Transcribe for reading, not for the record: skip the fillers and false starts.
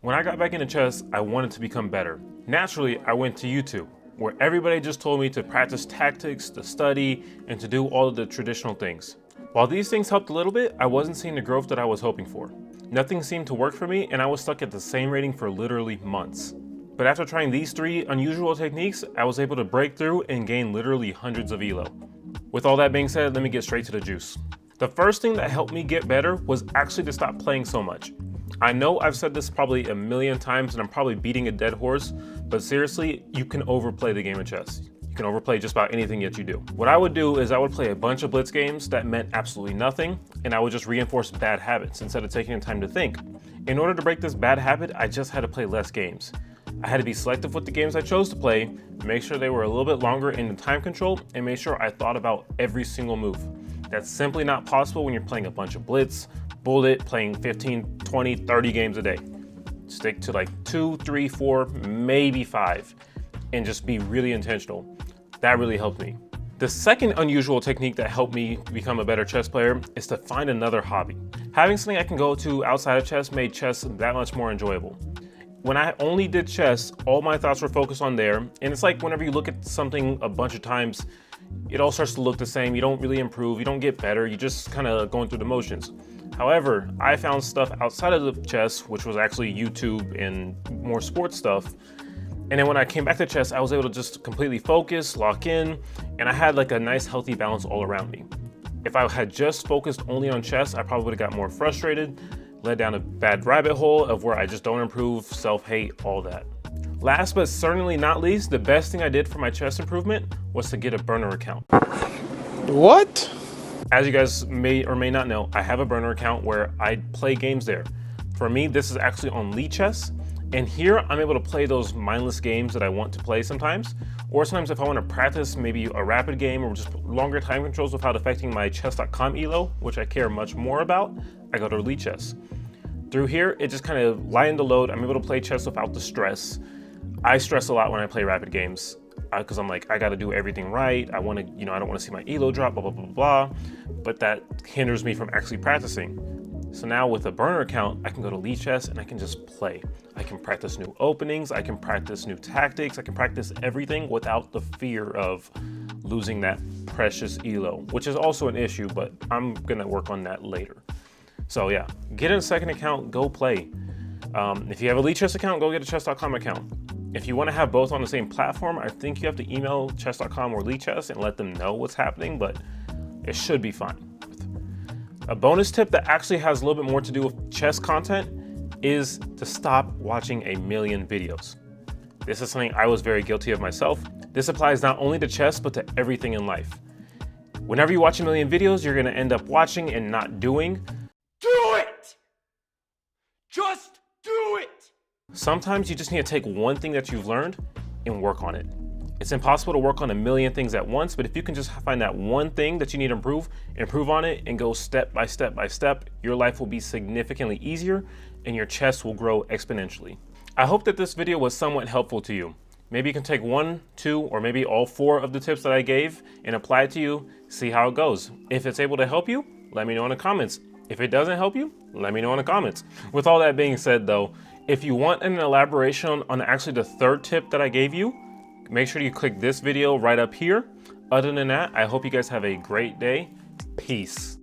When I got back into chess, I wanted to become better. Naturally, I went to YouTube, where everybody just told me to practice tactics, to study, and to do all of the traditional things. While these things helped a little bit, I wasn't seeing the growth that I was hoping for. Nothing seemed to work for me, and I was stuck at the same rating for literally months. But after trying these 3 unusual techniques, I was able to break through and gain literally hundreds of elo. With all that being said, let me get straight to the juice. The first thing that helped me get better was actually to stop playing so much. I know I've said this probably a million times and I'm probably beating a dead horse, but seriously, you can overplay the game of chess. You can overplay just about anything that you do. What I would do is I would play a bunch of blitz games that meant absolutely nothing, and I would just reinforce bad habits instead of taking the time to think. In order to break this bad habit, I just had to play less games. I had to be selective with the games I chose to play, make sure they were a little bit longer in the time control, and make sure I thought about every single move. That's simply not possible when you're playing a bunch of blitz, bullet, playing 15, 20, 30 games a day. Stick to like 2, 3, 4, maybe 5, and just be really intentional. That really helped me. The second unusual technique that helped me become a better chess player is to find another hobby. Having something I can go to outside of chess made chess that much more enjoyable. When I only did chess, all my thoughts were focused on there, and it's like whenever you look at something a bunch of times, it all starts to look the same. You don't really improve, you don't get better, you just kind of going through the motions. However, I found stuff outside of the chess, which was actually YouTube and more sports stuff. And then when I came back to chess, I was able to just completely focus, lock in, and I had like a nice healthy balance all around me. If I had just focused only on chess, I probably would have got more frustrated, led down a bad rabbit hole of where I just don't improve, self-hate, all that. Last but certainly not least, the best thing I did for my chess improvement was to get a burner account. What? As you guys may or may not know, I have a burner account where I play games there. For me, this is actually on Lichess, and here I'm able to play those mindless games that I want to play sometimes, or sometimes if I want to practice maybe a rapid game or just longer time controls without affecting my chess.com elo, which I care much more about, I go to Lichess. Through here, it just kind of lightened the load. I'm able to play chess without the stress. I stress a lot when I play rapid games because I'm like, I got to do everything right. I want to, I don't want to see my elo drop, blah, blah, blah, blah. But that hinders me from actually practicing. So now with a burner account, I can go to Lichess and I can just play. I can practice new openings. I can practice new tactics. I can practice everything without the fear of losing that precious elo, which is also an issue, but I'm going to work on that later. So yeah, get a second account, go play. If you have a Lichess account, go get a chess.com account. If you want to have both on the same platform, I think you have to email chess.com or Lichess and let them know what's happening, but it should be fine. A bonus tip that actually has a little bit more to do with chess content is to stop watching a million videos. This is something I was very guilty of myself. This applies not only to chess, but to everything in life. Whenever you watch a million videos, you're going to end up watching and not doing. Do it! Just do it! Sometimes you just need to take one thing that you've learned and work on it. It's impossible to work on a million things at once, but if you can just find that one thing that you need to improve on it and go step by step by step, your life will be significantly easier and your chess will grow exponentially. I hope that this video was somewhat helpful to you. Maybe you can take 1, 2, or maybe all 4 of the tips that I gave and apply it to you, see how it goes. If it's able to help you, let me know in the comments. If it doesn't help you, let me know in the comments. With all that being said though, if you want an elaboration on actually the 3rd tip that I gave you, make sure you click this video right up here. Other than that, I hope you guys have a great day. Peace.